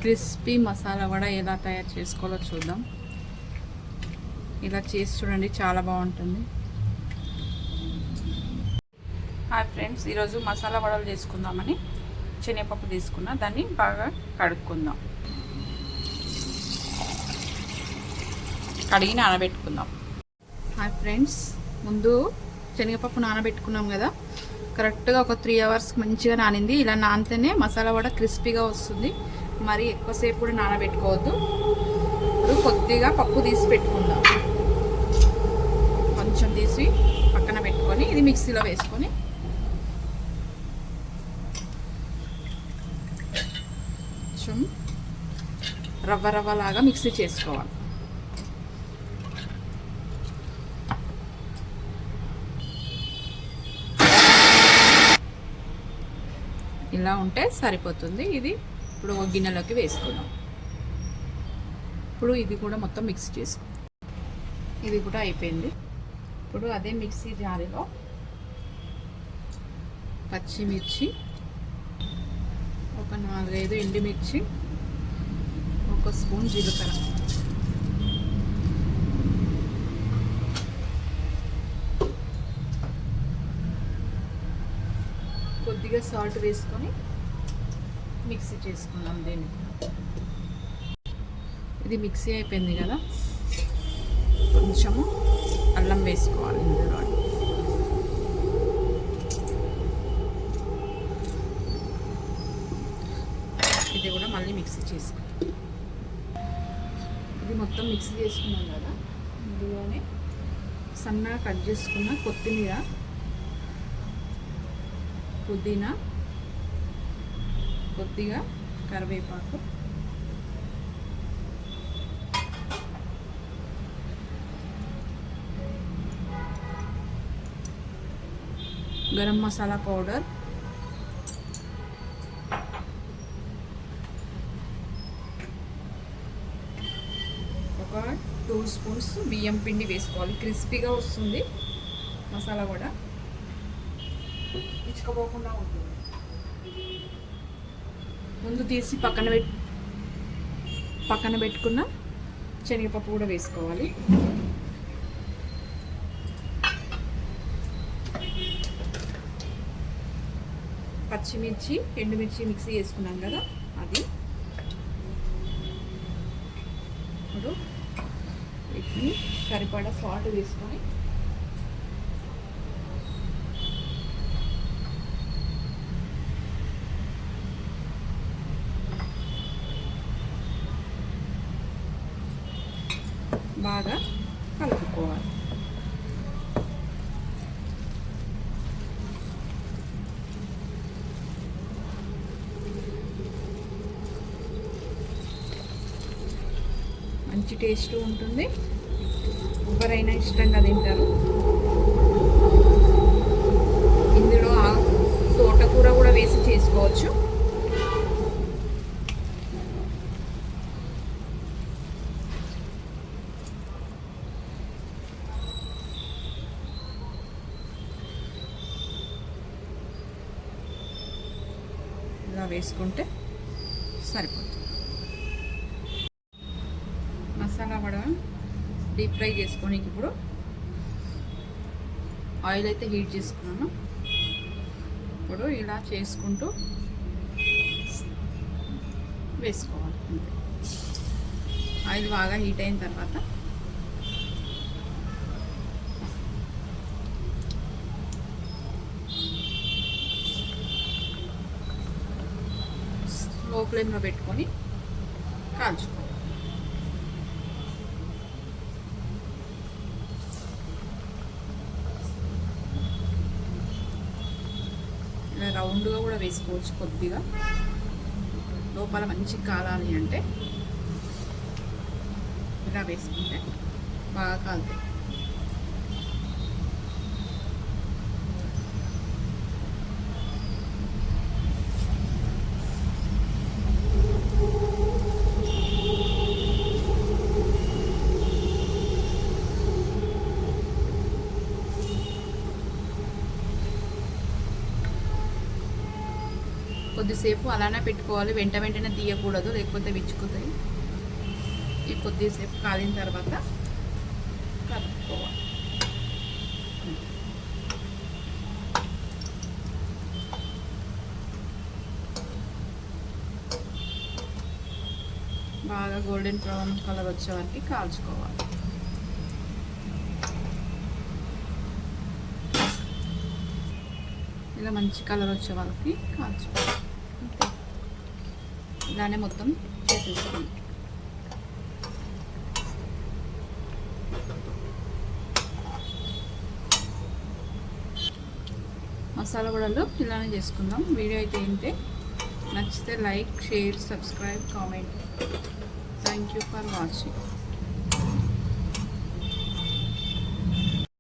Crispy masala vada ఎలా తయారు చేసుకోవాలో చూద్దాం. ఇలా చేసి చూడండి, చాలా బాగుంటుంది. హాయ్ ఫ్రెండ్స్, ఈరోజు మసాలా వడలు చేసుకుందామని శనగపప్పు తీసుకున్నా. దాన్ని బాగా కడుక్కుందాం. కడిగి నానబెట్టుకుందాం. హాయ్ ఫ్రెండ్స్, ముందు శనగపప్పు నానబెట్టుకున్నాం కదా, కరెక్ట్గా ఒక 3 hours మంచిగా నానింది. ఇలా నానితేనే మసాలా వడ క్రిస్పీగా వస్తుంది. మరి ఎక్కువసేపు కూడా నానబెట్టుకోవద్దు. ఇప్పుడు కొద్దిగా పప్పు తీసి పెట్టుకుందాం. కొంచెం తీసి పక్కన పెట్టుకొని ఇది మిక్సీలో వేసుకొని కొంచెం రవ్వలాగా మిక్సీ చేసుకోవాలి. ఇలా ఉంటే సరిపోతుంది. ఇది ఇప్పుడు ఒక గిన్నెలోకి వేసుకుందాం. ఇప్పుడు ఇది కూడా మొత్తం మిక్స్ చేసుకుందాం. ఇది కూడా అయిపోయింది. ఇప్పుడు అదే మిక్సీ జారీలో పచ్చిమిర్చి, ఒక 4-5 ఎండుమిర్చి, 1 స్పూన్ జీలకర్ర, కొద్దిగా సాల్ట్ వేసుకొని మిక్సీ చేసుకుందాం. దీన్ని ఇది మిక్సీ అయిపోయింది కదా, కొంచెము అల్లం వేసుకోవాలి ఇందులో. ఇది కూడా మళ్ళీ మిక్సీ చేసుకుందాం. ఇది మొత్తం మిక్సీ చేసుకున్నాం కదా, ఇందులోనే సన్నగా కట్ చేసుకున్న కొత్తిమీర, పుదీనా, కొద్దిగా కరివేపాకు, గరం మసాలా పౌడర్, ఒక 2 స్పూన్స్ బియ్యం పిండి వేసుకోవాలి. క్రిస్పీగా వస్తుంది మసాలా కూడా, ఇచ్చుకోకుండా ఉంటుంది. ముందు తీసి పక్కన పెట్టుకున్న శనగపప్పు కూడా వేసుకోవాలి. పచ్చిమిర్చి, ఎండుమిర్చి మిక్సీ వేసుకున్నాం కదా, అది ఇప్పుడు వీటిని సరిపడా సాల్ట్ వేసుకొని బాగా కలుపుకోవాలి. మంచి టేస్ట్ ఉంటుంది. ఎవరైనా ఇష్టంగా తింటారు. ఇందులో తోటకూర కూడా వేసి చేసుకోవచ్చు. ఇలా వేసుకుంటే సరిపోతుంది. మసాలా వడ డీప్ ఫ్రై చేసుకొని ఇప్పుడు ఆయిల్ అయితే హీట్ చేసుకున్నాను. ఇప్పుడు ఇలా చేసుకుంటూ వేసుకోవాలి. అంతే. ఆయిల్ బాగా హీట్ అయిన తర్వాత లో ఫ్లేమ్లో పెట్టుకొని కాల్చుకోవాలి. ఇలా రౌండ్గా కూడా వేసుకోవచ్చు. కొద్దిగా లోపల మంచి కాలాలి అంటే ఇలా వేసుకుంటే బాగా కాలుతాయి. కొద్దిసేపు అలానే పెట్టుకోవాలి, వెంటనే తీయకూడదు, లేకపోతే విచ్చుకుతాయి. ఈ కొద్దిసేపు కాలిన తర్వాత కలుపుకోవాలి. బాగా గోల్డెన్ బ్రౌన్ కలర్ వచ్చే వరకు కాల్చుకోవాలి. ఇలా మంచి కలర్ వచ్చే వరకు కాల్చుకోవాలి. ఇలానే మొత్తం చేసేసుకోండి. మసాలా వడలు ఇలానే చేసుకుందాం. వీడియో అయితే ఏంటి నచ్చితే like, share, subscribe, comment. Thank you for watching.